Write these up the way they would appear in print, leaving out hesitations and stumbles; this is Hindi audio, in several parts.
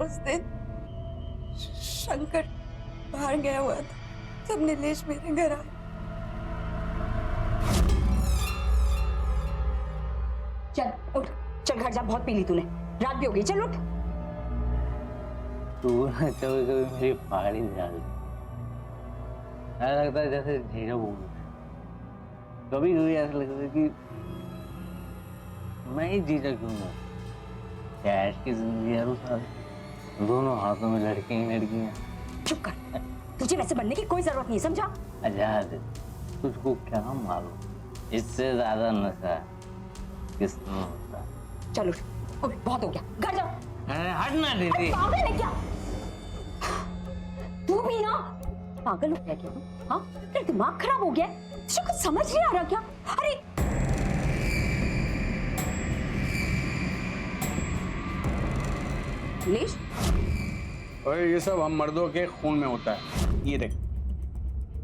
उस दिन शंकर बाहर गया हुआ था, तब नीलेश मेरे घर आया। चल उठ, चल घर जा, बहुत पी ली तूने, रात भी हो गई, चल उठ। तू ना कभी कभी मेरी पहाड़ी डाल दी, ऐसा लगता है जैसे झींगा बोल। कभी कभी ऐसा लगता है कि मैं ही जीता क्यों हूँ। कैश की जिंदगी है साल, दोनों हाथों में लड़कियां ही लड़कियां। चुप कर, तुझे वैसे बनने की कोई जरूरत नहीं, समझा? आजाद, तुझको क्या मालूम, इससे ज्यादा नशा किसमें होता। चल उठ, बहुत हो गया, घर जाओ। हटना दीदी। पागल है क्या तू भी ना? पागल हो गया क्या तू? हाँ, तेरा दिमाग खराब हो गया है, तुझे कुछ समझ नहीं आ रहा क्या? अरे नीलेश, अरे ये सब हम मर्दों के खून में होता है। ये देख,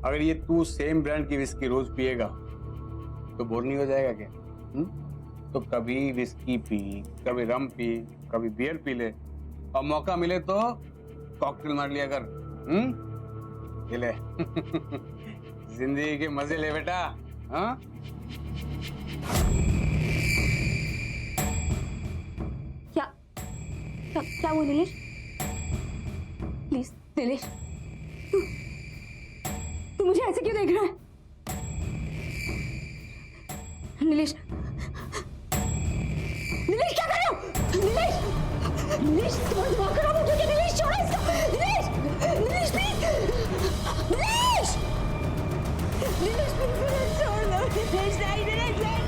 अगर ये तू सेम ब्रांड की विस्की रोज पिएगा तो बोर नहीं हो जाएगा क्या? तो कभी विस्की पी, कभी रम पी, कभी बियर पी ले, और मौका मिले तो कॉकटेल मार लिया कर। ये ले जिंदगी के मजे ले बेटा। हाँ, क्या हुआ नीलेश? प्लीज नीलेश, तू मुझे ऐसे क्यों देख रहा है? नीलेश, नीलेश क्या कर रहे हो? नीलेश, नीलेश तुम्हारा दिमाग खराब हो गया क्या? नीलेश छोड़ो इसको। नीलेश, नीलेश प्लीज, नीलेश, नीलेश प्लीज छोड़ दो। नीलेश नहीं, नीलेश नहीं।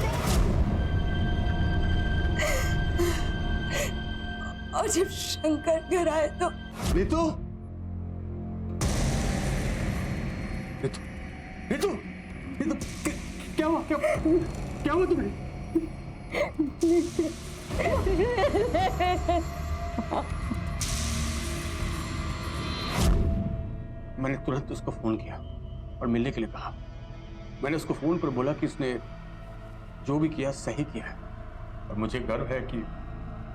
और जब शंकर घर आए तो नीतू, नीतू, नीतू, नीतू, क्या हुआ? क्या हुआ तुम्हें? मैंने तुरंत उसको फोन किया और मिलने के लिए कहा। मैंने उसको फोन पर बोला कि उसने जो भी किया सही किया है, और मुझे गर्व है कि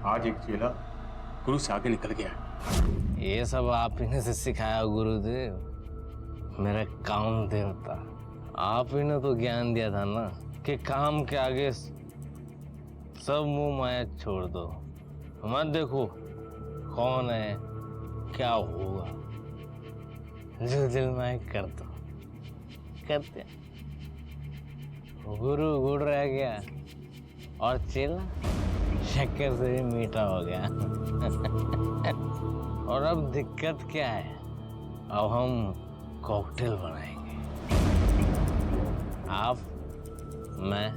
आज एक चेला गुरु से आगे निकल गया है। ये सब आप ही ने से सिखाया गुरुदेव, मेरा काम देवता। आप ही ने तो ज्ञान दिया था ना कि काम के आगे सब मुंह माया छोड़ दो, मत देखो कौन है क्या होगा, जो दिल में कर दो। करते गुरु गुड़ रह गया और चेला शक्कर से भी मीठा हो गया। और अब दिक्कत क्या है? अब हम कॉकटेल बनाएंगे, आप, मैं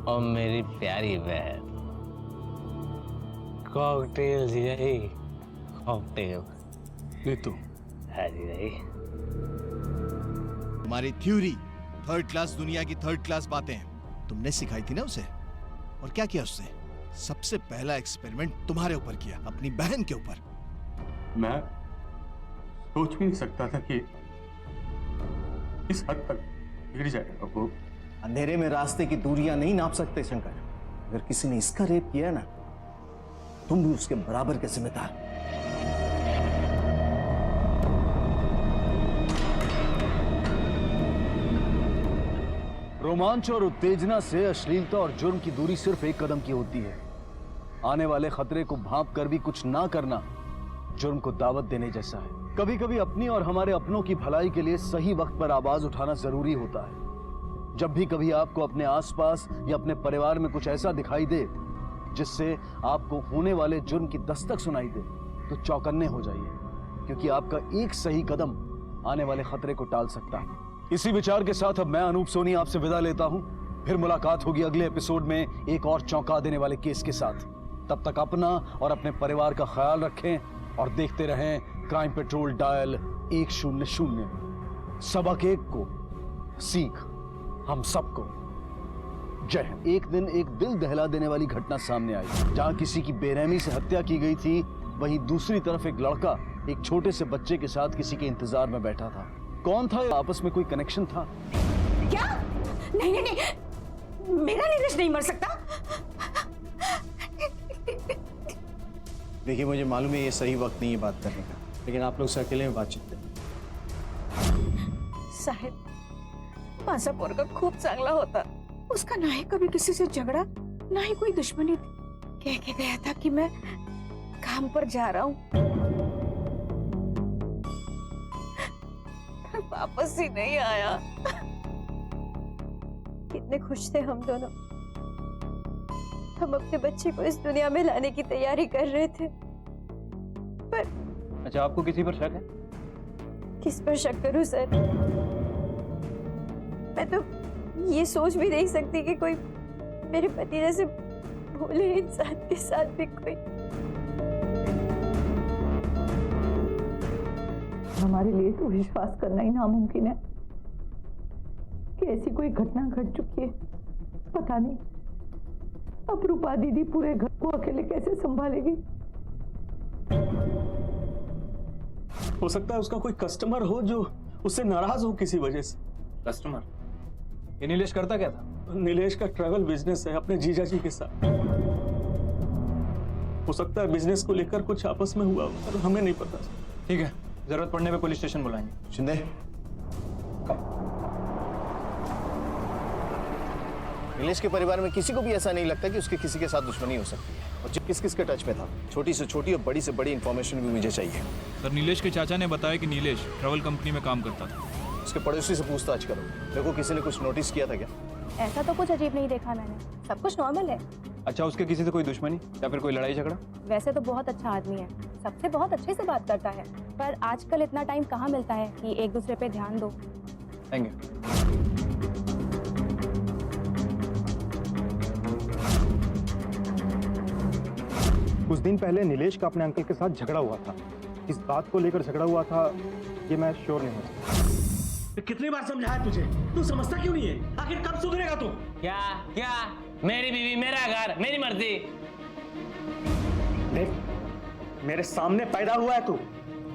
और मेरी प्यारी बहन। कॉकटेल जी, कॉकटेल। नीतू, हाँ जी भाई। हमारी थ्योरी थर्ड क्लास, दुनिया की थर्ड क्लास बातें तुमने सिखाई थी ना उसे, और क्या किया उससे? सबसे पहला एक्सपेरिमेंट तुम्हारे ऊपर किया, अपनी बहन के ऊपर। मैं सोच भी नहीं सकता था कि इस हद तक गिर जाएगा वो। अंधेरे में रास्ते की दूरियां नहीं नाप सकते शंकर। अगर किसी ने इसका रेप किया ना, तुम भी उसके बराबर के जिम्मेदार। रोमांच और उत्तेजना से अश्लीलता और जुर्म की दूरी सिर्फ एक कदम की होती है। आने वाले खतरे को भांप कर भी कुछ ना करना जुर्म को दावत देने जैसा है। कभी कभी अपनी और हमारे अपनों की भलाई के लिए सही वक्त पर आवाज उठाना जरूरी होता है। जब भी कभी आपको अपने आसपास या अपने परिवार में कुछ ऐसा दिखाई दे जिससे आपको होने वाले जुर्म की दस्तक सुनाई दे, तो चौकन्ने हो जाइए, क्योंकि आपका एक सही कदम आने वाले खतरे को टाल सकता है। इसी विचार के साथ अब मैं अनूप सोनी आपसे विदा लेता हूं। फिर मुलाकात होगी अगले एपिसोड में एक और चौंका देने वाले केस के साथ। तब तक अपना और अपने परिवार का ख्याल रखें और देखते रहें क्राइम पेट्रोल डायल 100। सबक एक को, सीख हम सबको। जय हिंद। एक दिन एक दिल दहला देने वाली घटना सामने आई, जहां किसी की बेरहमी से हत्या की गई थी, वहीं दूसरी तरफ एक लड़का एक छोटे से बच्चे के साथ किसी के इंतजार में बैठा था। कौन था? आपस में कोई कनेक्शन था क्या? नहीं नहीं नहीं, मेरा नीलेश नहीं मर सकता। देखिए मुझे मालूम है ये सही वक्त नहीं है बात करने का, लेकिन आप लोग से अकेले में बातचीत करें। साहेब, माझा पोरगा खूप चांगला होता। उसका ना ही कभी किसी से झगड़ा, ना ही कोई दुश्मनी थी। कह के गया था कि मैं काम पर जा रहा हूँ, पर वापस ही नहीं आया। कितने खुश थे हम दोनों। हम अपने बच्चे को इस दुनिया में लाने की तैयारी कर रहे थे। पर अच्छा, आपको किसी पर शक है? किस पर शक करूं सर? मैं तो ये सोच भी नहीं सकती कि कोई मेरे पति जैसे भोले इंसान के साथ भी कोई। हमारे लिए तो विश्वास करना ही नामुमकिन है कि ऐसी कोई घटना घट चुकी है। पता नहीं अब रूपा दीदी पूरे घर को अकेले कैसे संभालेगी। हो सकता है उसका कोई कस्टमर हो जो उससे नाराज हो किसी वजह से। कस्टमर? ये नीलेश करता क्या था? नीलेश का ट्रैवल बिजनेस है अपने जीजा जी के साथ। हो सकता है बिजनेस को लेकर कुछ आपस में हुआ, पर हमें नहीं पता। ठीक है, जरूरत पड़ने पे पुलिस स्टेशन बुलाएंगे। शिंदे, नीलेश के परिवार में किसी को भी ऐसा नहीं लगता कि उसके किसी के साथ दुश्मनी हो सकती है। और किस किस के टच में था, छोटी से छोटी और बड़ी से बड़ी इंफॉर्मेशन भी मुझे चाहिए। सर, नीलेश के चाचा ने बताया कि नीलेश ट्रैवल कंपनी में काम करता था। उसके पड़ोसी से पूछताछ करो, देखो किसी ने कुछ नोटिस किया था क्या? ऐसा तो कुछ अजीब नहीं देखा मैंने, सब कुछ नॉर्मल है। अच्छा, उसके किसी से कोई दुश्मनी या फिर कोई लड़ाई झगड़ा? वैसे तो बहुत अच्छा आदमी है, सबसे बहुत अच्छे से बात करता है, पर आजकल इतना टाइम कहाँ मिलता है कि एक दूसरे पे ध्यान दो। Thank you. कुछ दिन पहले नीलेश का अपने अंकल के साथ झगड़ा हुआ था। इस बात को लेकर झगड़ा हुआ था ये मैं श्योर नहीं हूँ। कितनी बार समझाया तुझे, तू समझता क्यों नहीं है? आखिर कब सुधरेगा तू? क्या क्या? मेरी बीवी, मेरा घर, मेरी मर्जी। देख, मेरे सामने पैदा हुआ है तू,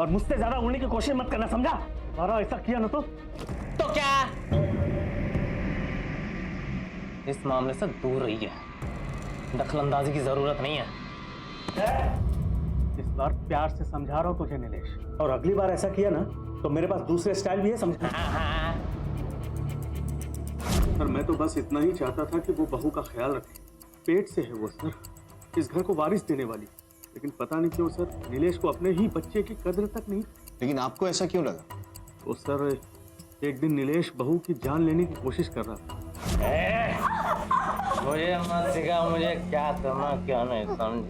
और मुझसे ज्यादा उड़ने की कोशिश मत करना, समझा? और ऐसा किया ना तो क्या? इस मामले से दूर रहिए, दखलंदाजी की जरूरत नहीं है। इस बार प्यार से समझा रहा हूँ तुझे नीलेश, और अगली बार ऐसा किया ना तो मेरे पास दूसरे स्टाइल भी है, समझा? सर, मैं तो बस इतना ही चाहता था कि वो बहू का ख्याल रखे। पेट से है वो सर, इस घर को वारिस देने वाली, लेकिन पता नहीं क्यों सर नीलेश को अपने ही बच्चे की कद्र तक नहीं। लेकिन आपको ऐसा क्यों लगा? तो सर एक दिन नीलेश बहू की जान लेने की कोशिश कर रहा था। मुझे मत सिखा मुझे क्या करना क्या नहीं, समझ?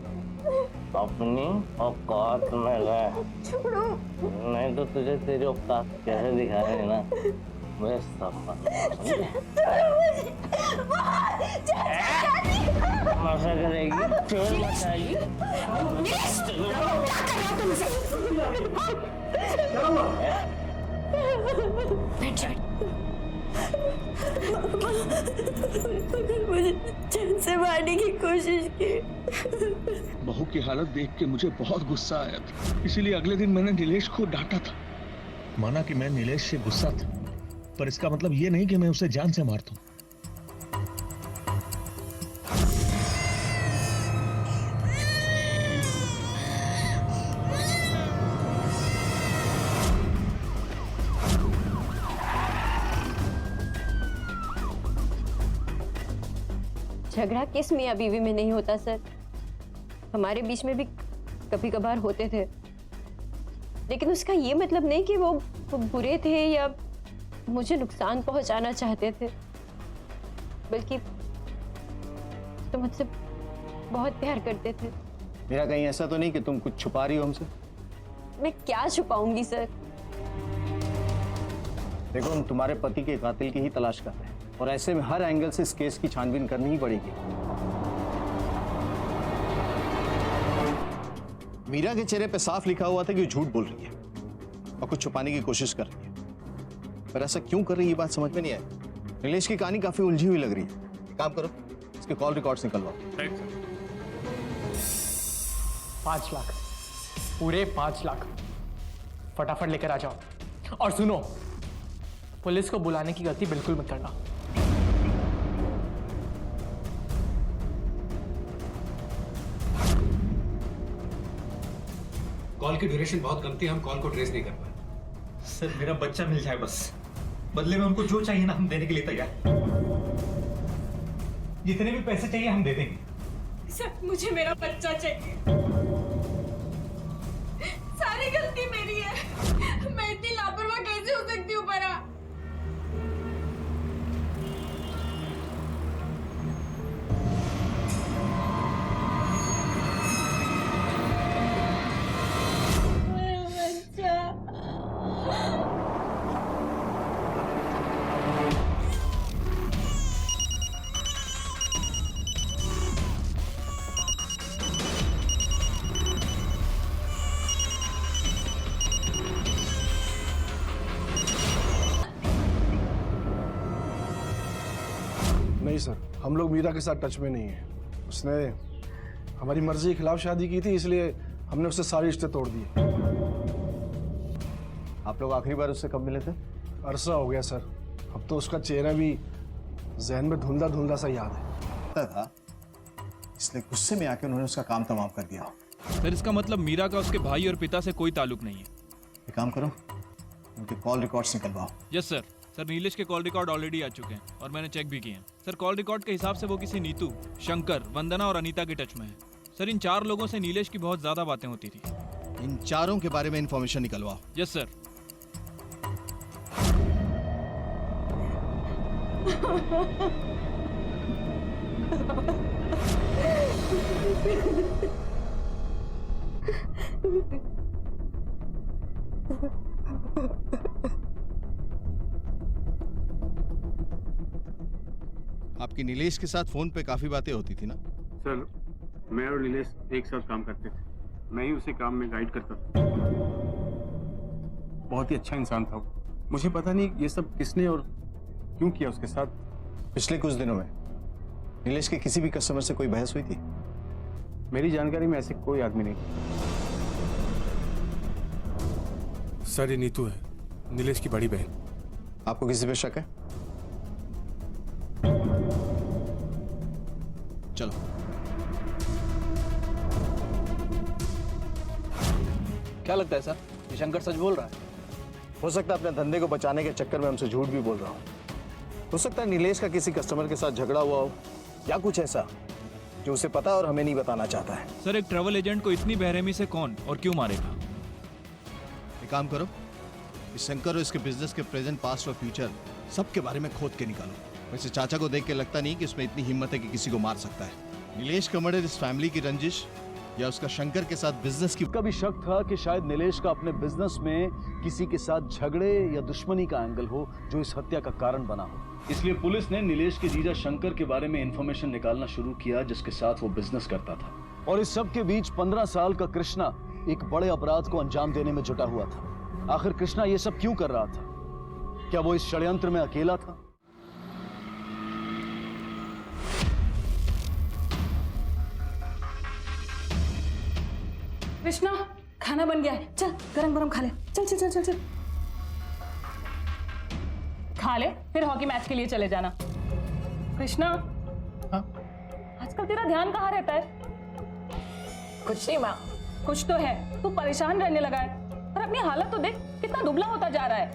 अपनी औकात में रह, नहीं तो तुझे तेरी औकात कैसे दिखाएंगे ना, मुझे सब मजा करेगी, चोर मचाएगी। मुझे चैन से मारने की कोशिश की। बहू की हालत देख के मुझे बहुत गुस्सा आया था, इसीलिए अगले दिन मैंने नीलेश को डांटा था। माना कि मैं नीलेश से गुस्सा था, पर इसका मतलब ये नहीं कि मैं उसे जान से मारता हूं। झगड़ा किस मियाँ बीवी में नहीं होता सर, हमारे बीच में भी कभी कभार होते थे, लेकिन उसका ये मतलब नहीं कि वो बुरे थे या मुझे नुकसान पहुंचाना चाहते थे, बल्कि तो मुझसे बहुत प्यार करते थे। मेरा कहीं ऐसा तो नहीं कि तुम कुछ छुपा रही हो हमसे? मैं क्या छुपाऊंगी सर? देखो, हम तुम्हारे पति के कातिल की ही तलाश कर रहे हैं, और ऐसे में हर एंगल से इस केस की छानबीन करनी ही पड़ेगी। मीरा के चेहरे पे साफ लिखा हुआ था कि वो झूठ बोल रही है और कुछ छुपाने की कोशिश कर रही है, पर ऐसा क्यों कर रही है ये बात समझ में नहीं आई। नीलेश की कहानी काफी उलझी हुई लग रही है। काम करो, इसके कॉल रिकॉर्ड्स निकलवाओ। 5 लाख, पूरे 5 लाख फटाफट लेकर आ जाओ। और सुनो, पुलिस को बुलाने की गलती बिल्कुल मत करना। कॉल की ड्यूरेशन बहुत कम थी, हम कॉल को ट्रेस नहीं कर पाए। सर मेरा बच्चा मिल जाए बस, बदले में उनको जो चाहिए ना हम देने के लिए तैयार। जितने भी पैसे चाहिए हम दे देंगे। सर मुझे मेरा बच्चा चाहिए। सारी गलती मेरी है, मैं इतनी लापरवाह कैसे हो सकती हूँ परा? नहीं सर, हम लोग मीरा के साथ टच में नहीं है। उसने हमारी मर्जी के खिलाफ शादी की थी, इसलिए हमने उससे सारे रिश्ते तोड़ दिए। आप लोग आखिरी बार उससे कब मिले थे? अरसा हो गया सर, अब तो उसका चेहरा भी जहन में धुंधला धुंधला सा याद है। था इसलिए गुस्से में आके उन्होंने उसका काम तमाम कर दिया। सर इसका मतलब मीरा का उसके भाई और पिता से कोई ताल्लुक नहीं है। एक काम करो, उनके कॉल रिकॉर्ड्स निकलवाओ। Yes sir. सर नीलेश के कॉल रिकॉर्ड ऑलरेडी आ चुके हैं और मैंने चेक भी किए हैं। सर कॉल रिकॉर्ड के हिसाब से वो किसी नीतू, शंकर, वंदना और अनीता के टच में है। सर इन 4 लोगों से नीलेश की बहुत ज्यादा बातें होती थी। इन चारों के बारे में इंफॉर्मेशन निकलवाओ। Yes sir. आपकी नीलेश के साथ फोन पे काफी बातें होती थी ना? सर मैं और नीलेश एक साथ काम करते थे, मैं ही उसे काम में गाइड करता था। बहुत ही अच्छा इंसान था वो। मुझे पता नहीं ये सब किसने और क्यों किया उसके साथ। पिछले कुछ दिनों में नीलेश के किसी भी कस्टमर से कोई बहस हुई थी? मेरी जानकारी में ऐसे कोई आदमी नहीं। सर ये नीतू है, नीलेश की बड़ी बहन। आपको किसी पे शक है? चलो। क्या लगता है सर, ये शंकर सच बोल रहा है? हो सकता है अपने धंधे को बचाने के चक्कर में हमसे झूठ भी बोल रहा हूँ। हो सकता है नीलेश का किसी कस्टमर के साथ झगड़ा हुआ हो या कुछ ऐसा जो उसे पता है और हमें नहीं बताना चाहता है। सर एक ट्रैवल एजेंट को इतनी बेरहमी से कौन और क्यों मारेगा? एक काम करो, इस शंकर और इसके बिजनेस के प्रेजेंट, पास्ट और फ्यूचर सबके बारे में खोद के निकालो। वैसे चाचा को देख के लगता नहीं कि उसमें इतनी हिम्मत है कि किसी को मार सकता है। नीलेश का मर्डर इस फैमिली की रंजिश या उसका शंकर के साथ बिजनेस की? कभी शक था कि शायद नीलेश का अपने बिजनेस में किसी के साथ झगड़े या दुश्मनी का एंगल हो जो इस हत्या का कारण बना हो। इसलिए पुलिस ने नीलेश के जीजा शंकर के बारे में इंफॉर्मेशन निकालना शुरू किया जिसके साथ वो बिजनेस करता था। और इस सब के बीच 15 साल का कृष्णा एक बड़े अपराध को अंजाम देने में जुटा हुआ था। आखिर कृष्णा ये सब क्यों कर रहा था? क्या वो इस षड्यंत्र में अकेला था? कृष्णा खाना बन गया है, चल गरम गरम खा ले। चल चल चल चल चल खा ले, फिर हॉकी मैच के लिए चले जाना। कृष्णा आजकल तेरा ध्यान कहाँ रहता है? कुछ नहीं माँ। कुछ तो है, तू परेशान रहने लगा है और अपनी हालत तो देख, कितना दुबला होता जा रहा है।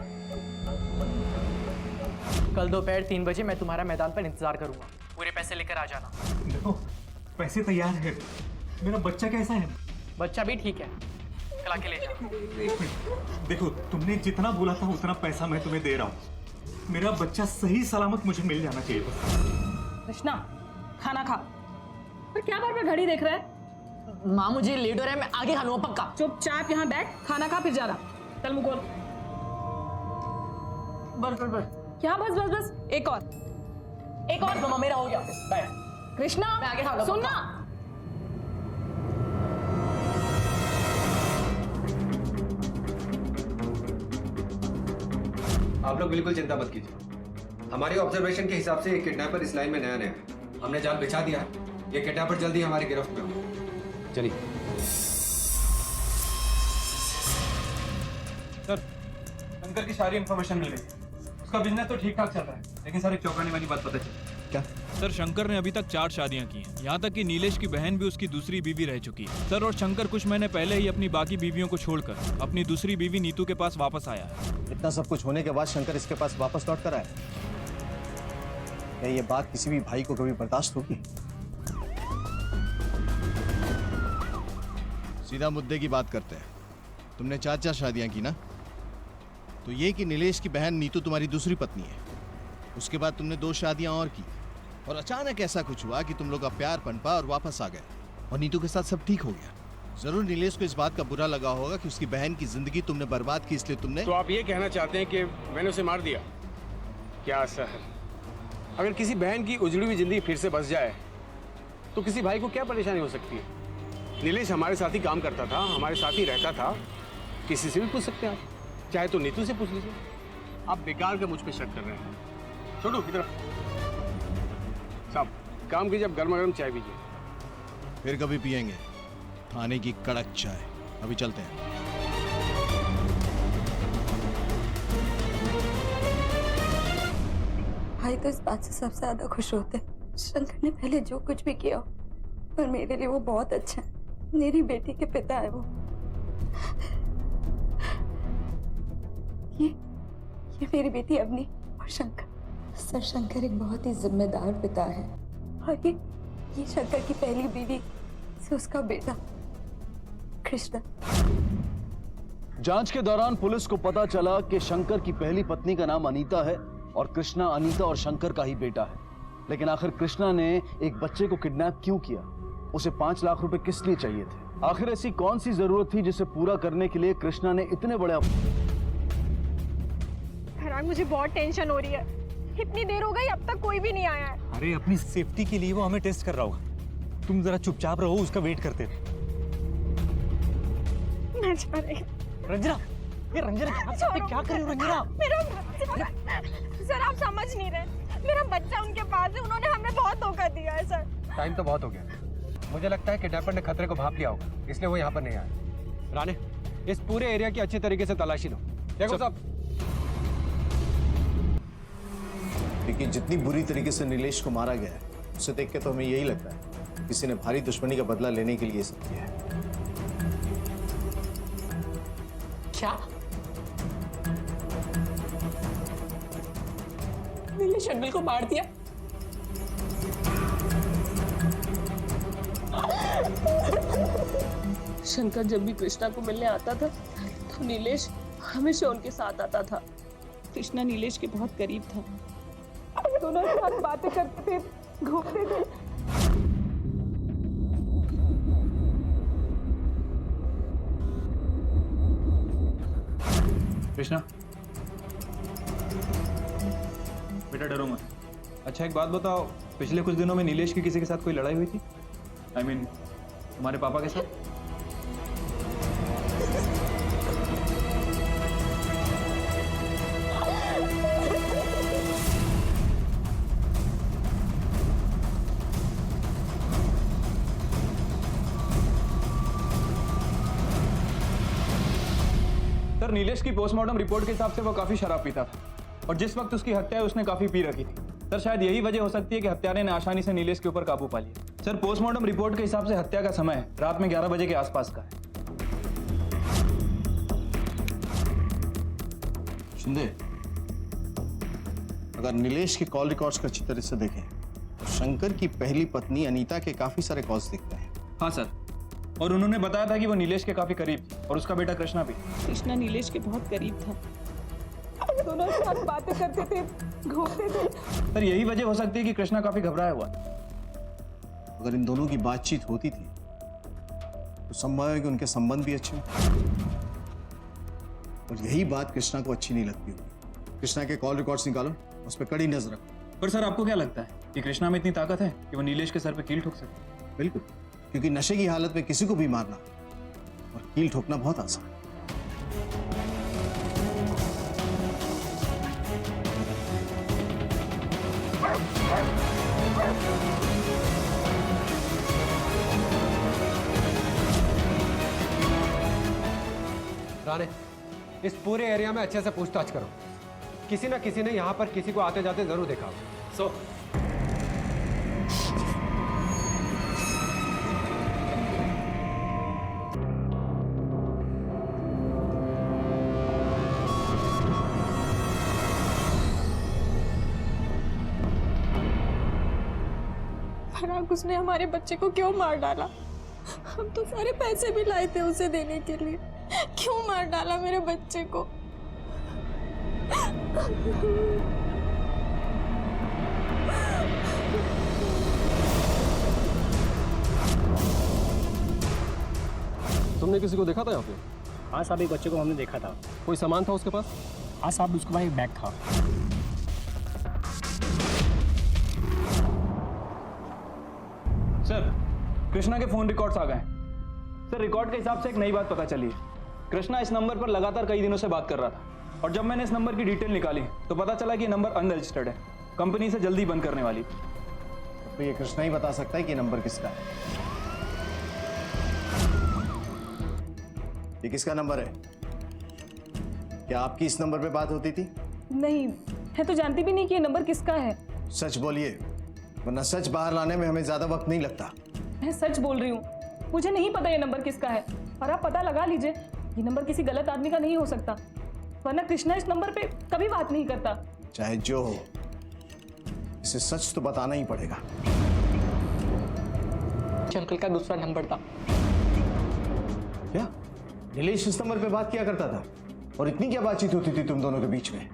कल दोपहर 3 बजे मैं तुम्हारा मैदान पर इंतजार करूंगा, पूरे पैसे लेकर आ जाना। देखो पैसे तैयार है, मेरा बच्चा कैसा है? बच्चा भी ठीक है, कल आके ले जा। एक मिनट, देखो तुमने जितना बोला था उतना पैसा मैं तुम्हें दे रहा हूँ। मेरा बच्चा सही सलामत मुझे मिल जाना चाहिए बस। कृष्णा खाना खा। पर क्या बार बार घड़ी देख रहा है? माँ मुझे लेट हो रहा है, मैं आगे खा लूंगा पक्का। चुपचाप यहाँ बैठ, खाना खा फिर जा रहा। चल मुकुल। बस बस बस। क्या बस बस बस? एक और मामा मेरा हो गया। बाय। कृष्णा मैं आगे खा लूंगा। सुन ना। आप लोग बिल्कुल चिंता मत कीजिए। हमारी ऑब्जर्वेशन के हिसाब से ये किडनैपर इस लाइन में नया है। हमने जाल बिछा दिया है, ये किडनैपर जल्दी हमारी गिरफ्त में होगा। चलिए। सर शंकर की सारी इंफॉर्मेशन मिल गई। उसका बिजनेस तो ठीक ठाक चल रहा है, लेकिन सर एक चौंकाने वाली बात पता चली। क्या? सर शंकर ने अभी तक 4 शादियां की हैं। यहाँ तक कि नीलेश की बहन भी उसकी दूसरी बीवी रह चुकी है सर। और शंकर कुछ महीने पहले ही अपनी बाकी बीवियों को छोड़कर अपनी दूसरी बीवी नीतू के पास वापस आया है। इतना सब कुछ होने के बाद शंकर इसके पास वापस लौट कर आया। क्या ये बात किसी भी भाई को कभी बर्दाश्त होगी? सीधा मुद्दे की बात करते हैं। तुमने 4 शादियां की ना, तो ये कि नीलेश की बहन नीतू तुम्हारी दूसरी पत्नी है। उसके बाद तुमने 2 शादियां और की और अचानक ऐसा कुछ हुआ कि तुम लोग का प्यार पनपा और वापस आ गए और नीतू के साथ सब ठीक हो गया। जरूर नीलेश को इस बात का बुरा लगा होगा कि उसकी बहन की जिंदगी तुमने बर्बाद की, इसलिए तुमने। तो आप ये कहना चाहते हैं कि मैंने उसे मार दिया? क्या सर, अगर किसी बहन की उजड़ी हुई जिंदगी फिर से बस जाए तो किसी भाई को क्या परेशानी हो सकती है? नीलेश हमारे साथ ही काम करता था, हमारे साथ ही रहता था। किसी से भी पूछ सकते हैं आप, चाहे तो नीतू से पूछ लीजिए। आप बेकार का मुझ पे शक कर रहे हैं। छोड़ो इधर साहब, काम कीजिए, अब गर्मा गर्म चाय पीजिए। फिर कभी पियेंगे थाने की कड़क चाय। अभी चलते हैं। भाई तो इस बात से सबसे ज्यादा खुश होते हैं। शंकर ने पहले जो कुछ भी किया पर मेरे लिए वो बहुत अच्छा है। मेरी बेटी के पिता है वो। ये मेरी बेटी अवनी और शंकर। सर शंकर एक बहुत ही जिम्मेदार पिता है और ये शंकर की पहली बीवी से उसका बेटा कृष्णा। जांच के दौरान पुलिस को पता चला कि शंकर की पहली पत्नी का नाम अनीता है और कृष्णा अनीता और शंकर का ही बेटा है। लेकिन आखिर कृष्णा ने एक बच्चे को किडनैप क्यों किया? उसे 5 लाख रुपए किस लिए चाहिए थे? आखिर ऐसी कौन सी जरूरत थी जिसे पूरा करने के लिए कृष्णा ने इतने बड़े। फरहान, मुझे बहुत टेंशन हो रही है। इतनी देर हो गई, अब तक कोई भी नहीं आया है। अरे अपनी सेफ्टी के लिए वो हमें टेस्ट कर रहा होगा। तुम जरा चुपचाप रहो, उसका वेट करते रहो। मैं जा रही। रंजना, ये रंजना क्या कर रही हो रंजना? सर आप समझ नहीं रहे, मेरा बच्चा उनके पास है। उन्होंने हमें बहुत धोखा दिया है सर। टाइम तो बहुत हो गया। मुझे लगता है किडनैपर ने खतरे को भांप लिया होगा, इसलिए वो यहाँ पर नहीं आया। राणे, इस पूरे एरिया की अच्छी तरीके से तलाशी लो। देखो साहब, क्योंकि जितनी बुरी तरीके से नीलेश को मारा गया है, उसे देख के तो हमें यही लगता है किसी ने भारी दुश्मनी का बदला लेने के लिए सब किया है। क्या? नीलेश शर्मिल को मार दिया? शंकर जब भी कृष्णा को मिलने आता था तो नीलेश हमेशा उनके साथ आता था। कृष्णा नीलेश के बहुत करीब था। दोनों साथ बातें करते थे, घूमते थे। कृष्णा बेटा डरो मत। अच्छा एक बात बताओ, पिछले कुछ दिनों में नीलेश की किसी के साथ कोई लड़ाई हुई थी? I mean, तुम्हारे पापा के साथ? सर नीलेश की पोस्टमार्टम रिपोर्ट के हिसाब से वो काफी शराब पीता था और जिस वक्त उसकी हत्या है उसने काफी पी रखी थी। सर शायद यही वजह हो सकती है कि हत्यारे ने आसानी से नीलेश के ऊपर काबू पा लिया। सर पोस्टमार्टम रिपोर्ट के हिसाब से हत्या का समय रात में 11 बजे के आसपास का है। शिंदे, अगर नीलेश के कॉल रिकॉर्ड्स को अच्छी तरह से देखें तो शंकर की पहली पत्नी अनीता के काफी सारे कॉल्स दिखते हैं। हाँ सर, और उन्होंने बताया था कि वो नीलेश के काफी करीब थी और उसका बेटा कृष्णा भी। कृष्णा नीलेश के बहुत करीब था। दोनों साथ बातें करते थे, घूमते थे। सर यही वजह हो सकती है कि कृष्णा काफी घबराया हुआ। अगर इन दोनों की बातचीत होती थी तो संभव है कि उनके संबंध भी अच्छे हों। और यही बात कृष्णा को अच्छी नहीं लगती होगी। कृष्णा के कॉल रिकॉर्ड्स निकालो, उस पर कड़ी नजर रखो। पर सर आपको क्या लगता है कि कृष्णा में इतनी ताकत है कि वो नीलेश के सर पे कील ठोक सके? बिल्कुल, क्योंकि नशे की हालत में किसी को भी मारना और कील ठोकना बहुत आसान है। राणे, इस पूरे एरिया में अच्छे से पूछताछ करो। किसी ना किसी ने यहाँ पर किसी को आते जाते जरूर देखा। सो पराग उसने हमारे बच्चे को क्यों मार डाला? हम तो सारे पैसे भी लाए थे उसे देने के लिए, क्यों मार डाला मेरे बच्चे को? तुमने किसी को देखा था यहाँ पे? हाँ साहब, एक बच्चे को हमने देखा था। कोई सामान था उसके पास? हाँ साहब, उसके पास एक बैग था। सर, कृष्णा के फोन रिकॉर्ड्स आ गए। सर, रिकॉर्ड के हिसाब से एक नई बात पता चली है। कृष्णा इस नंबर पर लगातार कई दिनों से बात कर रहा था और जब मैंने इस नंबर की डिटेल निकाली तो पता चला कि ये नंबर अनरजिस्टर्ड है, कंपनी से जल्दी बंद करने वाली। तो ये कृष्णा ही बता सकता है कि नंबर किसका है। ये किसका नंबर है? क्या आपकी इस नंबर पे बात होती थी? नहीं, मैं तो जानती भी नहीं कि ये नंबर किसका है। सच बोलिए, वरना सच बाहर लाने में हमें ज्यादा वक्त नहीं लगता। मैं सच बोल रही हूँ, मुझे नहीं पता ये नंबर किसका है और आप पता लगा लीजिए, ये नंबर किसी गलत आदमी का नहीं हो सकता, वरना कृष्णा इस नंबर पे कभी बात नहीं करता। चाहे जो हो, इसे सच तो बताना ही पड़ेगा। अंकल का दूसरा नंबर था। क्या नीलेश इस नंबर पे बात किया करता था? और इतनी क्या बातचीत होती थी तुम दोनों के बीच में?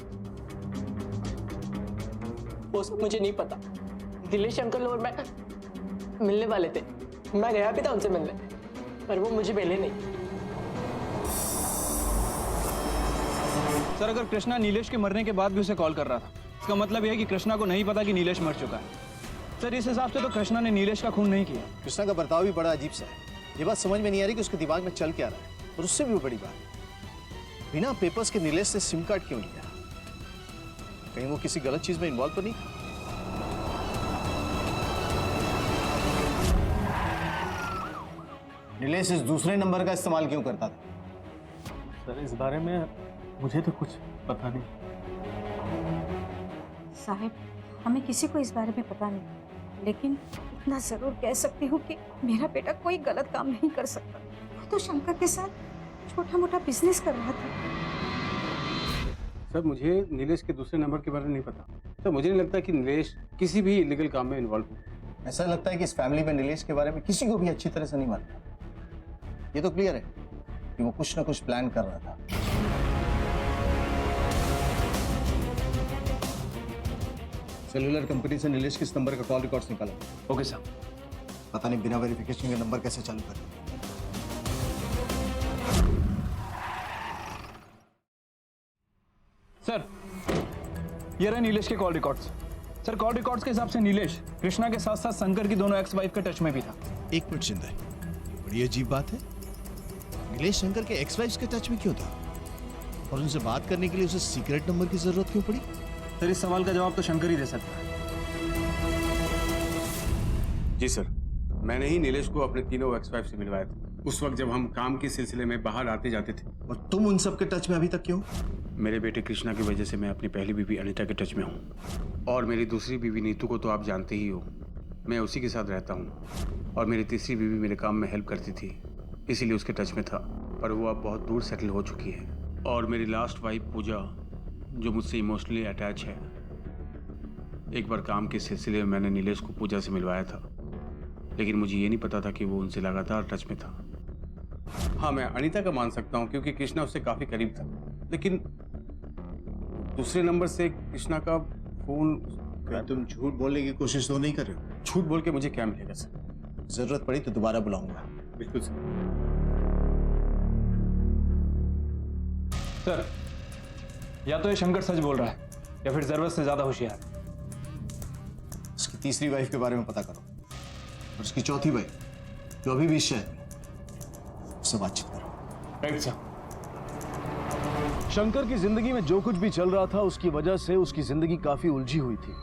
वो सब मुझे नहीं पता। नीलेश अंकल और मैं मिलने वाले थे, मैं गया भी था उनसे मिलने, पर वो मुझे मिले नहीं। सर, अगर कृष्णा नीलेश के मरने के बाद भी उसे कॉल कर रहा था, इसका मतलब यह है कि कृष्णा को नहीं पता कि नीलेश मर चुका है। सर, इस हिसाब से तो कृष्णा ने नीलेश का खून नहीं किया। कृष्णा का बर्ताव भी बड़ा अजीब सा है। ये बात समझ में नहीं आ रही कि उसके दिमाग में चल क्या रहा है। और उससे भी बड़ी बात, बिना पेपर्स के नीलेश से सिम कार्ड क्यों लिया? कहीं वो किसी गलत चीज में इन्वॉल्व तो नहीं था? नीलेश इस दूसरे नंबर का इस्तेमाल क्यों करता था? सर, इस बारे में मुझे तो कुछ पता नहीं। साहब, हमें किसी को इस बारे में पता नहीं, लेकिन इतना जरूर कह सकती हूँ कि मेरा बेटा कोई गलत काम नहीं कर सकता। वो तो शंकर के साथ छोटा मोटा बिजनेस कर रहा था। सर, मुझे नीलेश के दूसरे नंबर के बारे में नहीं पता। सर, मुझे नहीं लगता कि नीलेश किसी भी इलीगल काम में इन्वॉल्व हो। ऐसा लगता है कि इस फैमिली में नीलेश के बारे में किसी को भी अच्छी तरह से नहीं मालूम। ये तो क्लियर है कि वो कुछ ना कुछ प्लान कर रहा था। सेलुलर कंपनी से नीलेश किस नंबर का कॉल रिकॉर्ड्स निकाला? Okay sir. पता नहीं बिना वेरिफिकेशन के नंबर कैसे चालू कर दिया। सर, ये रहे नीलेश के call records. Sir, call records के हिसाब से नीलेश कृष्णा के साथ साथ शंकर की दोनों एक्स वाइफ के टच में भी था। एक मिनट चिंता है, बड़ी अजीब बात है। नीलेश शंकर के एक्स वाइफ के टच में क्यों था? और उनसे बात करने के लिए उसे सीक्रेट नंबर की जरूरत क्यों पड़ी? सर, इस सवाल का जवाब तो शंकर ही दे सकता है। जी सर, मैंने ही नीलेश को अपने तीनों एक्स वाइफ से मिलवाया था, उस वक्त जब हम काम के सिलसिले में बाहर आते जाते थे। और तुम उन सब के टच में अभी तक क्यों? मेरे बेटे कृष्णा की वजह से मैं अपनी पहली बीवी अनीता के टच में हूँ, और मेरी दूसरी बीवी नीतू को तो आप जानते ही हो, मैं उसी के साथ रहता हूँ। और मेरी तीसरी बीवी मेरे काम में हेल्प करती थी, इसीलिए उसके टच में था, पर वो अब बहुत दूर सेटल हो चुकी है। और मेरी लास्ट वाइफ पूजा, जो मुझसे इमोशनली अटैच है, एक बार काम के सिलसिले में मैंने नीलेश को पूजा से मिलवाया था, लेकिन मुझे ये नहीं पता था कि वो उनसे लगातार टच में था। हाँ, मैं अनीता का मान सकता हूँ क्योंकि कृष्णा उससे काफ़ी करीब था, लेकिन दूसरे नंबर से कृष्णा का फोन। तुम झूठ बोलने की कोशिश तो नहीं कर रहे हो? झूठ बोल के मुझे क्या मिलेगा सर? जरूरत पड़ी तो दोबारा बुलाऊंगा। बिल्कुल सर। सर, या तो ये शंकर सच बोल रहा है या फिर जरूरत से ज्यादा होशियार। उसकी तीसरी वाइफ के बारे में पता करो, और उसकी चौथी वाइफ जो अभी भी शहर में, उससे बातचीत करो। Right sir. शंकर की जिंदगी में जो कुछ भी चल रहा था उसकी वजह से उसकी जिंदगी काफी उलझी हुई थी,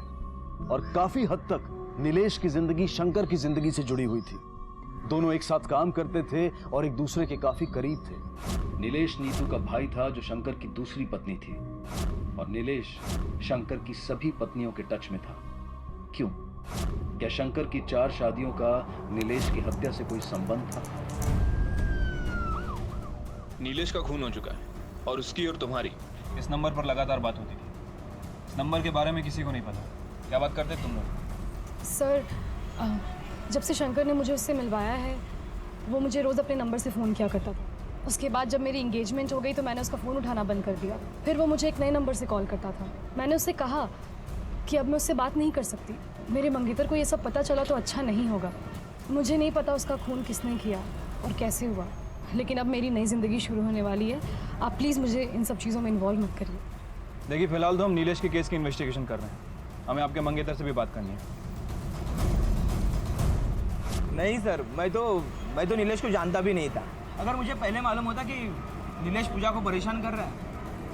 और काफी हद तक नीलेश की जिंदगी शंकर की जिंदगी से जुड़ी हुई थी। दोनों एक साथ काम करते थे और एक दूसरे के काफी करीब थे। नीलेश नीतू का भाई था जो शंकर की दूसरी पत्नी थी, और नीलेश शंकर की सभी पत्नियों के टच में था। क्यों? क्या शंकर की 4 शादियों का नीलेश की हत्या से कोई संबंध था? नीलेश का खून हो चुका है और उसकी और तुम्हारी इस नंबर पर लगातार बात होती थी। इस नंबर के बारे में किसी को नहीं पता। क्या बात करते तुम लोग? सर, जब से शंकर ने मुझे उससे मिलवाया है वो मुझे रोज़ अपने नंबर से फ़ोन किया करता था। उसके बाद जब मेरी इंगेजमेंट हो गई तो मैंने उसका फ़ोन उठाना बंद कर दिया। फिर वो मुझे एक नए नंबर से कॉल करता था। मैंने उससे कहा कि अब मैं उससे बात नहीं कर सकती। मेरे मंगेतर को ये सब पता चला तो अच्छा नहीं होगा। मुझे नहीं पता उसका खून किसने किया और कैसे हुआ, लेकिन अब मेरी नई ज़िंदगी शुरू होने वाली है। आप प्लीज़ मुझे इन सब चीज़ों में इन्वॉल्व मत करिए। देखिए फिलहाल तो हम नीलेश के केस की इन्वेस्टिगेशन कर रहे हैं। हमें आपके मंगेतर से भी बात करनी है। नहीं सर, मैं तो नीलेश को जानता भी नहीं था। अगर मुझे पहले मालूम होता कि नीलेश पूजा को परेशान कर रहा है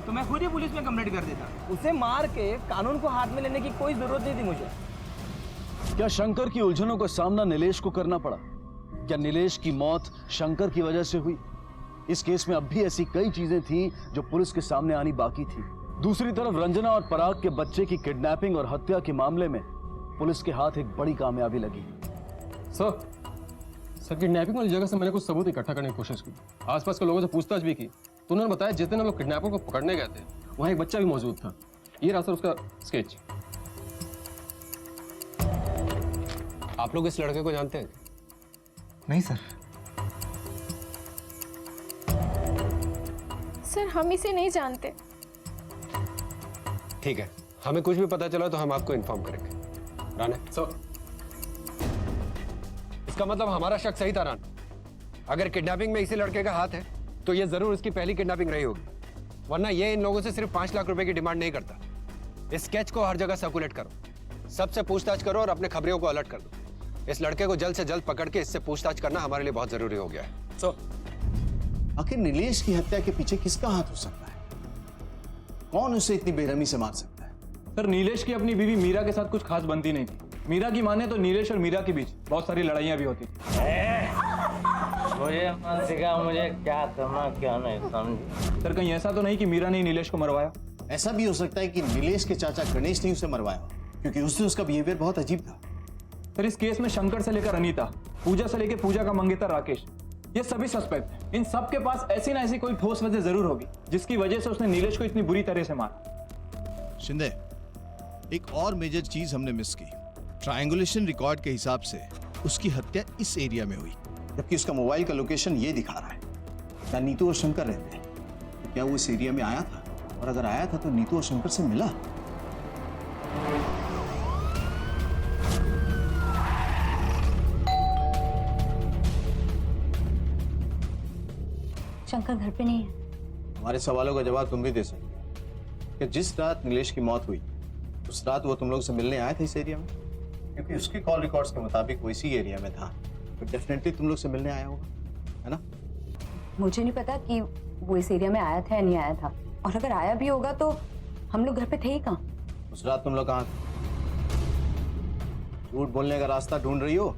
तो मैं खुद ही पुलिस में कंप्लेंट कर देता। उसे मार के कानून को हाथ में लेने की कोई जरूरत नहीं थी मुझे। क्या शंकर की उलझनों का सामना नीलेश को करना पड़ा? क्या नीलेश की मौत शंकर की वजह से हुई? इस केस में अब भी ऐसी कई चीजें थी जो पुलिस के सामने आनी बाकी थी। दूसरी तरफ रंजना और पराग के बच्चे की किडनैपिंग और हत्या के मामले में पुलिस के हाथ एक बड़ी कामयाबी लगी। सर किडनैपिंग वाली जगह से मैंने कुछ सबूत इकट्ठा करने की कोशिश की। आसपास के लोगों से पूछताछ भी की तो उन्होंने बताया जिस दिन हम लोग किडनैपर को पकड़ने गए थे वहाँ एक बच्चा भी मौजूद था। ये रहा सर उसका स्केच। आप लोग इस लड़के को जानते हैं? नहीं सर। सर हम इसे नहीं जानते। ठीक है, हमें कुछ भी पता चला तो हम आपको इन्फॉर्म करेंगे। राणा सर, इसका मतलब हमारा शक सही था राणा। अगर किडनैपिंग में इसी लड़के का हाथ है तो ये जरूर इसकी पहली किडनैपिंग रही होगी, वरना ये इन लोगों से सिर्फ 5 लाख रुपए की डिमांड नहीं करता। इस स्केच को हर जगह सर्कुलेट करो, सबसे पूछताछ करो और अपने खबरियों को अलर्ट कर दो। इस लड़के को जल्द से जल्द पकड़ के इससे पूछताछ करना हमारे लिए बहुत जरूरी हो गया है। आखिर नीलेश की हत्या के पीछे किसका हाथ हो सकता है? कौन उसे इतनी बेरहमी से मार सकता है? सर नीलेश की अपनी बीवी मीरा के साथ कुछ खास बनती नहीं थी। मीरा की माने तो नीलेश और मीरा के बीच बहुत सारी लड़ाइयाँ भी होती थी। मुझे मत सिखा मुझे क्या करना क्या नहीं, समझ। सर कहीं ऐसा तो नहीं कि मीरा ने नीलेश को मरवाया? ऐसा भी हो सकता है कि नीलेश के चाचा गणेश ने उसे मरवाया, क्योंकि उससे उसका बिहेवियर बहुत अजीब था। सर इस केस में शंकर से लेकर अनीता, पूजा से लेकर पूजा का मंगेतर राकेश, ये सभी सस्पेक्ट हैं। इन सब के पास ऐसी ना ऐसी कोई ठोस वजह जरूर होगी जिसकी वजह से उसने नीलेश को इतनी बुरी तरह से मारा। शिंदे, एक और मेजर चीज हमने मिस की। ट्रायंगुलेशन रिकॉर्ड के हिसाब से उसकी हत्या इस एरिया में हुई, जबकि उसका मोबाइल का लोकेशन ये दिखा रहा है। क्या नीतू और शंकर रहते हैं? तो क्या वो इस एरिया में आया था? और अगर आया था तो नीतू और शंकर से मिला? शंकर घर पे नहीं है। हमारे सवालों का जवाब तुम भी दे सकते हो कि जिस रात नीलेश की मौत हुई उस रात वो तुम लोग से मिलने आया था इस एरिया में? क्योंकि उसके कॉल रिकॉर्ड्स के मुताबिक वो इसी एरिया में था, तो डेफिनेटली तुम लोग से मिलने आया होगा, है ना? मुझे नहीं पता कि वो इस एरिया में आया था या नहीं आया था, और अगर आया भी होगा तो हम लोग घर पे थे ही कहाँ? उस रात तुम लोग कहाँ थे? झूठ बोलने का रास्ता ढूंढ रही हो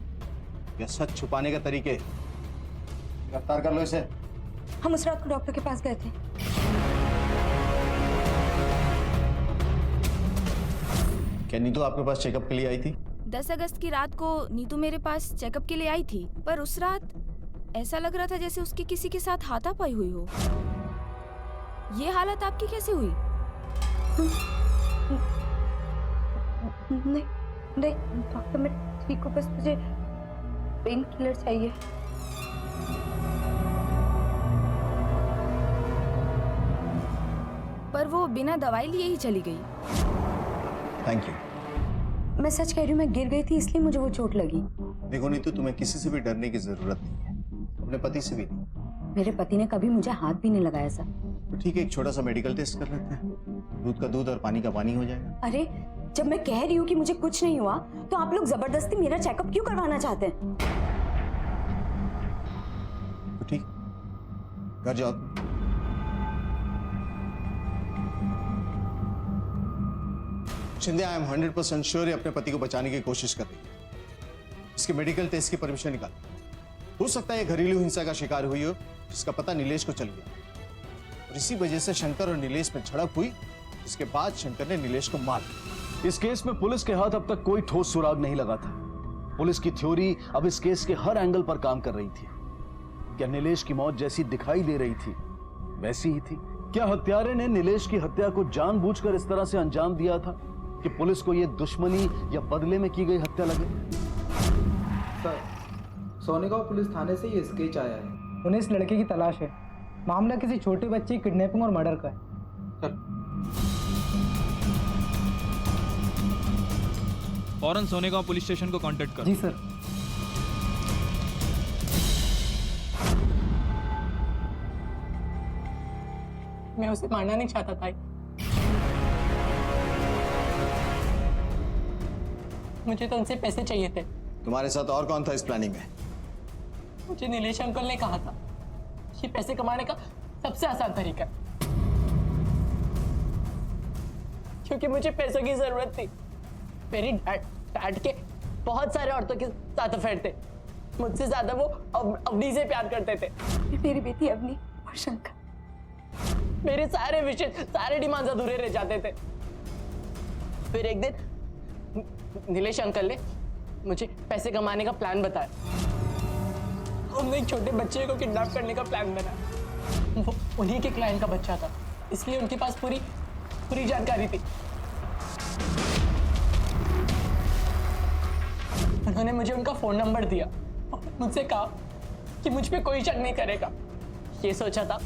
या सच छुपाने का तरीके? गिरफ्तार कर लो इसे। हम उस रात को डॉक्टर के पास गए थे। क्या नीतू आपके पास चेकअप के लिए आई थी? 10 अगस्त की रात को नीतू मेरे पास चेकअप के लिए आई थी, पर उस रात ऐसा लग रहा था जैसे उसकी किसी के साथ हाथापाई हुई हो। ये हालत आपकी कैसे हुई? नहीं नहीं डॉक्टर, मैं ठीक हूँ, बस मुझे पेन किलर चाहिए। पर वो बिना दवाई लिए ही चली गई। Thank you. मैं सच कह रही हूँ, मैं गिर गई थी इसलिए मुझे वो चोट लगी। देखो नीतू, तुम्हें किसी से भी डरने की जरूरत नहीं है, अपने पति से भी नहीं। मेरे पति ने कभी मुझे हाथ भी नहीं लगाया सर। तो ठीक है, एक छोटा सा मेडिकल टेस्ट कर लेते हैं, दूध का दूध और पानी का पानी हो जाएगा। अरे जब मैं कह रही हूँ कि मुझे कुछ नहीं हुआ तो आप लोग जबरदस्ती मेरा चेकअप क्यों करवाना चाहते हैं? तो ठीक, घर जाओ। शिंदे, आई एम 100% श्योर ये अपने पति को बचाने की कोशिश कर रही है। इसके मेडिकल टेस्ट की परमिशन निकाल। हो सकता है घरेलू हिंसा का शिकार हुई हो जिसका पता नीलेश को चल गया, और इसी वजह से शंकर और नीलेश में झड़प हुई, जिसके बाद शंकर ने नीलेश को मार दिया। इस केस में पुलिस के हाथ अब तक कोई ठोस सुराग नहीं लगा था। पुलिस की थ्योरी अब इस केस के हर एंगल पर काम कर रही थी। क्या नीलेश की मौत जैसी दिखाई दे रही थी वैसी ही थी? क्या हत्यारे ने नीलेश की हत्या को जानबूझकर इस तरह से अंजाम दिया था कि पुलिस को यह दुश्मनी या बदले में की गई हत्या लगे? सर, सोनेगांव पुलिस थाने से ये स्केच आया है। उन्हें इस लड़के की तलाश है। मामला किसी छोटे बच्चे की किडनैपिंग और मर्डर का है। फौरन सोनेगांव पुलिस स्टेशन को कांटेक्ट करो। जी सर। मैं उसे मारना नहीं चाहता था। मुझे तो उनसे पैसे चाहिए थे। तुम्हारे साथ और कौन था इस प्लानिंग में? मुझे नीलेश अंकल ने कहा था ये पैसे कमाने का सबसे आसान तरीका है, क्योंकि मुझे पैसों की जरूरत थी। मेरी डैड के बहुत सारे औरतों के साथ अफेयर थे। मुझसे ज्यादा वो अवनी से प्यार करते थे। मेरी बेटी अवनी और शंकर, मेरे सारे विशेष, सारे डिमांड्स अधूरे रह जाते थे। फिर एक दिन नीलेश अंकल ने मुझे पैसे कमाने का प्लान बताया। हमने एक छोटे बच्चे को किडनैप करने का प्लान बनाया। वो उन्हीं के क्लाइंट का बच्चा था, इसलिए उनके पास पूरी जानकारी थी। उन्होंने मुझे उनका फोन नंबर दिया और मुझसे कहा कि मुझ पे कोई शक नहीं करेगा। ये सोचा था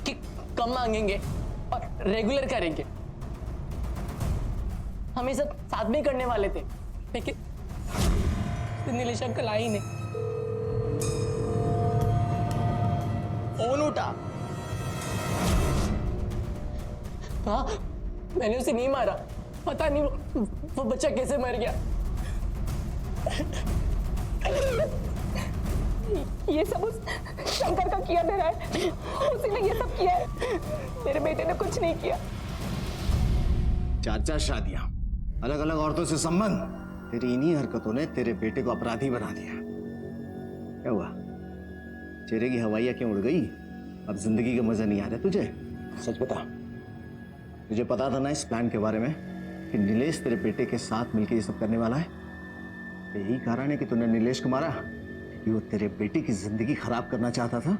कि कम मांगेंगे और रेगुलर करेंगे। हम ये सब साथ में करने वाले थे, लेकिन नीलेश अंकल आई नहीं। फोन उठा। हाँ, मैंने उसे नहीं मारा। पता नहीं वो बच्चा कैसे मर गया। ये सब उस शंकर का किया धरा है। उसी ने ये सब किया है। मेरे बेटे ने कुछ नहीं किया। 4 शादियां, अलग अलग औरतों से संबंध, तेरी इन्हीं हरकतों ने तेरे बेटे को अपराधी बना दिया। क्या हुआ? चेहरे की हवाइयां क्यों उड़ गई? अब जिंदगी का मजा नहीं आ रहा तुझे? सच बता, तुझे पता था ना इस प्लान के बारे में कि नीलेश तेरे बेटे के साथ मिलकर ये सब करने वाला है? यही कारण है कि तूने नीलेश को मारा, कि वो तेरे बेटे की जिंदगी खराब करना चाहता था।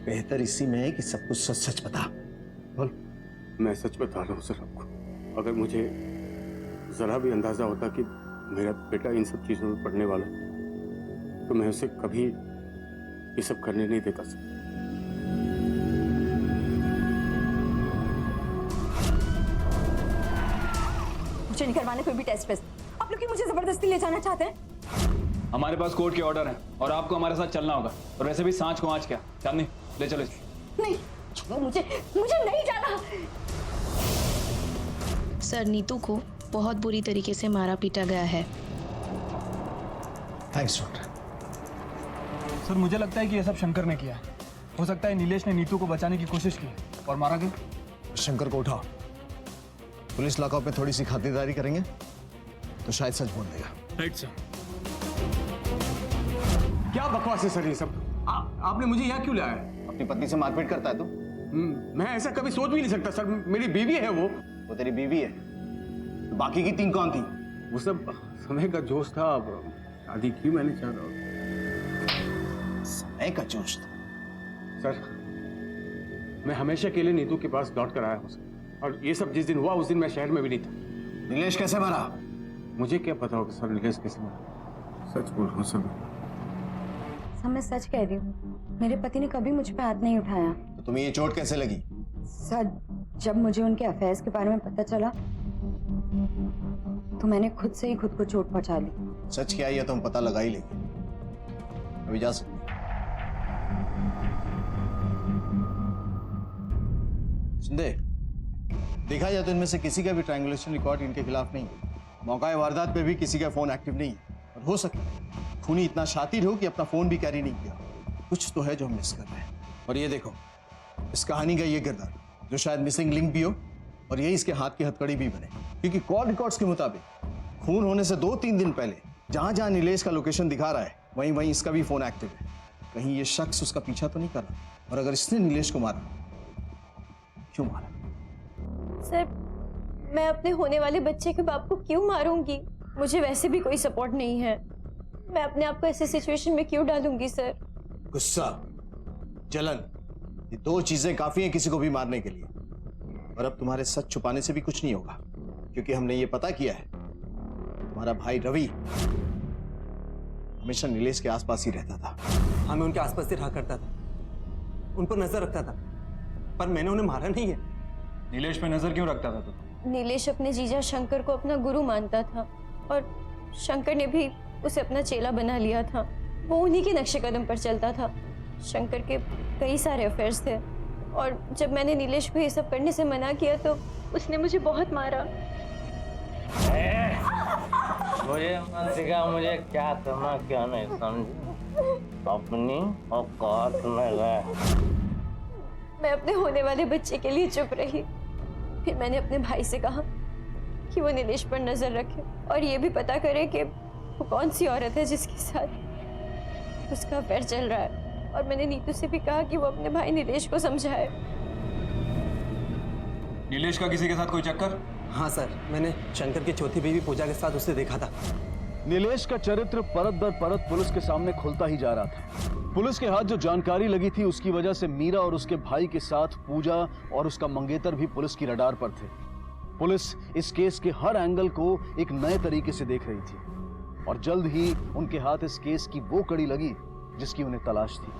बेहतर इसी में है कि सब कुछ सच सच बता। बोल। मैं सच बता रहा हूँ सर आपको। अगर मुझे जरा भी अंदाजा होता कि मेरा बेटा इन सब चीजों में पड़ने वाला, तो मैं उसे कभी ये सब करने नहीं देता सर। मुझे नहीं करवाने कोई भी टेस्ट वेस्ट। आप लोग मुझे जबरदस्ती ले जाना चाहते हैं? हमारे पास कोर्ट के ऑर्डर हैं और आपको हमारे साथ चलना होगा। और वैसे भी सांच को आंच क्या, चांदनी ले चलो। नहीं, मुझे नहीं जाना। सर, नीतू को बहुत बुरी तरीके से मारा पीटा गया है। Thanks doctor. सर, मुझे लगता है कि ये सब शंकर ने किया है। हो सकता है नीलेश ने नीतू को बचाने की कोशिश की और मारा गया। शंकर को उठाओ। पुलिस लॉकअप में थोड़ी सी खातिरदारी करेंगे तो शायद सच बोल देगा। Right sir. क्या बकवास है सर ये सब? आपने मुझे यहाँ क्यों लाया है? अपनी पत्नी से मारपीट करता है तू? मैं ऐसा कभी सोच भी नहीं सकता सर। मेरी बीवी है वो तेरी बीवी है? तो बाकी की 3 कौन थी? वो सब समय का जोश था। शादी की मैंने चाहा। समय का जोश था? सर, मैं हमेशा के लिए नीतू के पास लौट कर आया हूँ सर। और ये सब जिस दिन हुआ उस दिन मैं शहर में भी नहीं था। नीलेश कैसे मरा? मुझे क्या पता होगा सर नीलेश कैसे मरा। सच बोल रहा हूँ सर। मैं सच कह रही हूँ, मेरे पति ने कभी मुझ पे हाथ नहीं उठाया। तो तुम्हें ये चोट कैसे लगी? सर, जब मुझे उनके अफेयर्स के बारे में पता चला तो मैंने खुद से ही खुद को चोट पहुंचा ली। सच क्या है ये तो हम पता लगा ही लेंगे। अभी जा सकते। संदेह देखा जाए तो इनमें से किसी का भी ट्रायंगुलेशन रिकॉर्ड इनके खिलाफ नहीं है। मौका वारदात पे भी किसी का फोन एक्टिव नहीं है। और हो सके खूनी इतना शातिर हो कि अपना फोन भी कैरी नहीं किया। कुछ तो है जो हम मिस कर रहे हैं। और ये देखो, इस कहानी का ये किरदार जो शायद मिसिंग लिंक भी हो और यही इसके हाथ की हथकड़ी भी बने, क्योंकि कॉल रिकॉर्ड्स के मुताबिक खून होने से 2-3 दिन पहले जहां जहां नीलेश का लोकेशन दिखा रहा है वहीं वहीं इसका भी फोन एक्टिव है। कहीं ये शख्स उसका पीछा तो नहीं कर रहा? और अगर इसने नीलेश को मारा, क्यों मारा? सर, मैं अपने होने वाले बच्चे के बाप को क्यों मारूंगी? मुझे वैसे भी कोई सपोर्ट नहीं है। मैं अपने आप को ऐसे सिचुएशन में क्यों डालूंगी सर? गुस्सा, जलन, ये 2 चीजें काफी हैं किसी को भी मारने के लिए। और अब तुम्हारे सच छुपाने से भी कुछ नहीं होगा, क्योंकि हमने ये पता किया है तुम्हारा भाई रवि हमेशा नीलेश के आसपास ही रहता था। हाँ, मैं उनके आसपास ही रहा करता था, उन पर नजर रखता था, पर मैंने उन्हें मारा नहीं है। नीलेश पे नजर क्यों रखता था तू? नीलेश अपने जीजा शंकर को अपना गुरु मानता था और शंकर ने भी उसे अपना चेला बना लिया था। वो उन्हीं के नक्शे कदम पर चलता था। शंकर के कई सारे अफेयर्स थे और जब मैंने नीलेश को ये सब करने से मना किया तो उसने मुझे बहुत मारा। मुझे मत सिखा मुझे क्या करना क्या नहीं, समझ? अपनी औकात में रह। मैं अपने होने वाले बच्चे के लिए चुप रही। फिर मैंने अपने भाई से कहा कि वो नीलेश पर नजर रखे और ये भी पता करे कि वो कौन सी औरत है जिसके साथ उसका अफेयर चल रहा है। और मैंने नीतू से भी कहा कि वो अपने भाई नीलेश को समझाए। नीलेश का किसी के साथ कोई चक्कर? हाँ सर, मैंने शंकर की चौथी बीवी पूजा के साथ उसे देखा था। नीलेश का चरित्र परत दर परत पुलिस के सामने खुलता ही जा रहा था। पुलिस के हाथ जो जानकारी लगी थी उसकी वजह से मीरा और उसके भाई के साथ पूजा और उसका मंगेतर भी पुलिस की रडार पर थे। पुलिस इस केस के हर एंगल को एक नए तरीके से देख रही थी और जल्द ही उनके हाथ इस केस की वो कड़ी लगी जिसकी उन्हें तलाश थी।